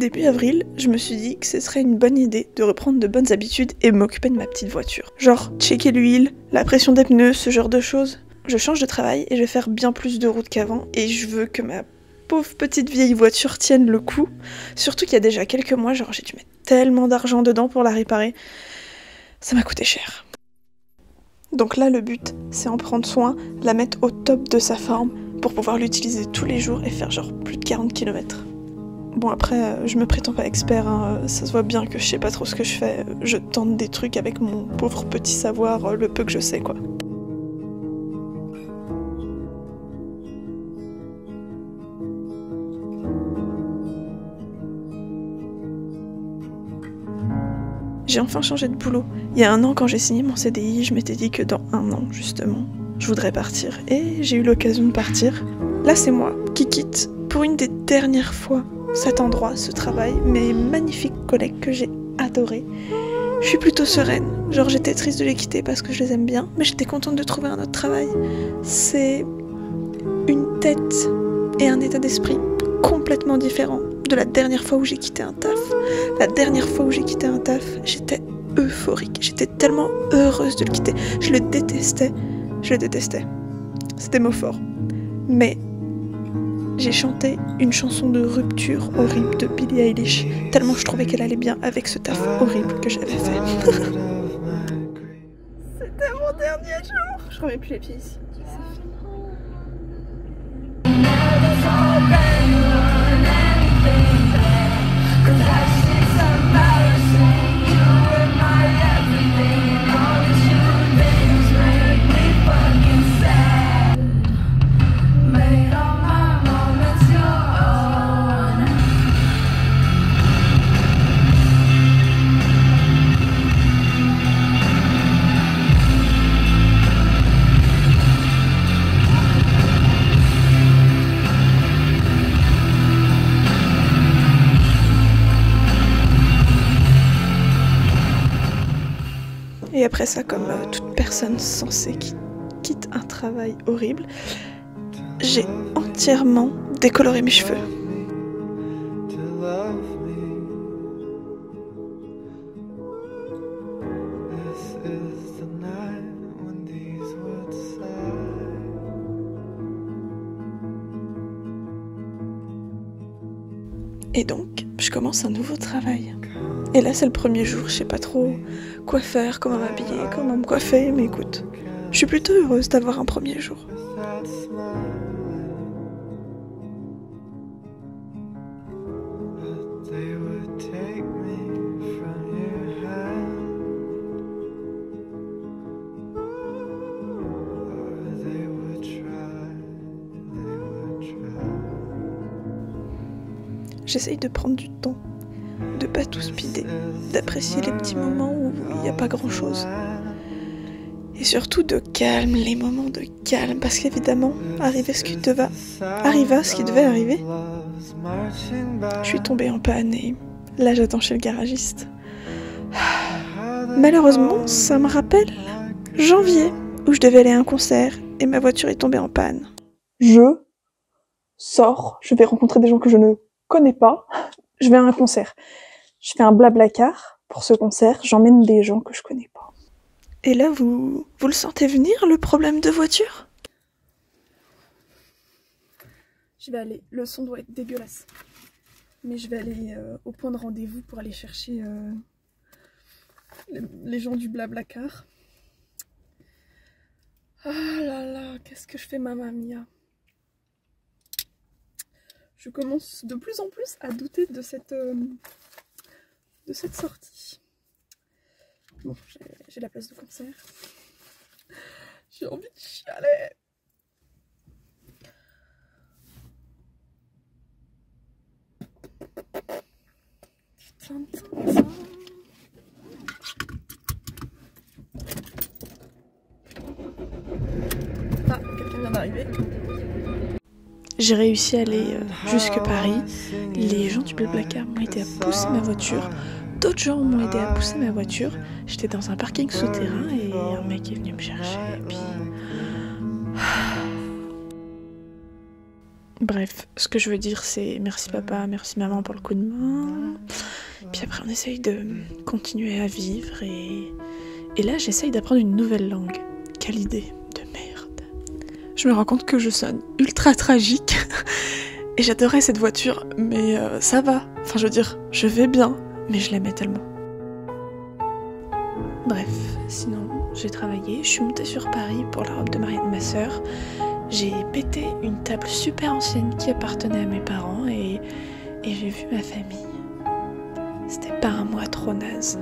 Début avril, je me suis dit que ce serait une bonne idée de reprendre de bonnes habitudes et m'occuper de ma petite voiture. Genre, checker l'huile, la pression des pneus, ce genre de choses. Je change de travail et je vais faire bien plus de route qu'avant et je veux que ma pauvre petite vieille voiture tienne le coup. Surtout qu'il y a déjà quelques mois, genre j'ai dû mettre tellement d'argent dedans pour la réparer. Ça m'a coûté cher. Donc là, le but, c'est en prendre soin, la mettre au top de sa forme pour pouvoir l'utiliser tous les jours et faire genre plus de 40 km. Bon après, je me prétends pas expert, hein. Ça se voit bien que je sais pas trop ce que je fais. Je tente des trucs avec mon pauvre petit savoir, le peu que je sais quoi. J'ai enfin changé de boulot. Il y a 1 an, quand j'ai signé mon CDI, je m'étais dit que dans 1 an, justement, je voudrais partir. Et j'ai eu l'occasion de partir. Là, c'est moi qui quitte pour une des dernières fois cet endroit, ce travail, mes magnifiques collègues que j'ai adorés. Je suis plutôt sereine. Genre, j'étais triste de les quitter parce que je les aime bien, mais j'étais contente de trouver un autre travail. C'est une tête et un état d'esprit complètement différents de la dernière fois où j'ai quitté un taf. La dernière fois où j'ai quitté un taf, j'étais euphorique. J'étais tellement heureuse de le quitter. Je le détestais. Je le détestais. C'est des mots forts. Mais j'ai chanté une chanson de rupture horrible de Billie Eilish, tellement je trouvais qu'elle allait bien avec ce taf horrible que j'avais fait. C'était mon dernier jour. Je remets plus les pieds ici. Et après ça, comme toute personne censée qui quitte un travail horrible, j'ai entièrement décoloré mes cheveux. Et donc, je commence un nouveau travail. Et là, c'est le premier jour, je sais pas trop quoi faire, comment m'habiller, comment me coiffer, mais écoute, je suis plutôt heureuse d'avoir un premier jour. J'essaye de prendre du temps, de pas tout speeder, d'apprécier les petits moments où il n'y a pas grand chose. Et surtout de calme, les moments de calme, parce qu'évidemment, arriva ce qui devait arriver. Je suis tombée en panne et là j'attends chez le garagiste. Malheureusement, ça me rappelle janvier, où je devais aller à un concert et ma voiture est tombée en panne. Je sors, je vais rencontrer des gens que je ne connais pas, je vais à un concert. Je fais un blablacar pour ce concert, j'emmène des gens que je connais pas. Et là, vous le sentez venir, le problème de voiture? Je vais aller, le son doit être dégueulasse. Mais je vais aller au point de rendez-vous pour aller chercher les gens du blablacar. Ah là là, qu'est-ce que je fais, mamma mia? Je commence de plus en plus à douter de cette sortie. Bon, j'ai la place de concert. J'ai envie de chialer. Ah, quelqu'un vient d'arriver. J'ai réussi à aller jusque Paris. Les gens du blablacar m'ont aidé à pousser ma voiture. D'autres gens m'ont aidé à pousser ma voiture. J'étais dans un parking souterrain et un mec est venu me chercher. Et puis... Bref, ce que je veux dire, c'est merci papa, merci maman pour le coup de main. Puis après, on essaye de continuer à vivre et là, j'essaye d'apprendre une nouvelle langue. Quelle idée de merde. Je me rends compte que je sonne ultra tragique et j'adorais cette voiture, mais ça va. Enfin, je veux dire, je vais bien, mais je l'aimais tellement. Bref, sinon, j'ai travaillé, je suis montée sur Paris pour la robe de mariée de ma sœur. J'ai pété une table super ancienne qui appartenait à mes parents et j'ai vu ma famille. C'était pas un mois trop naze.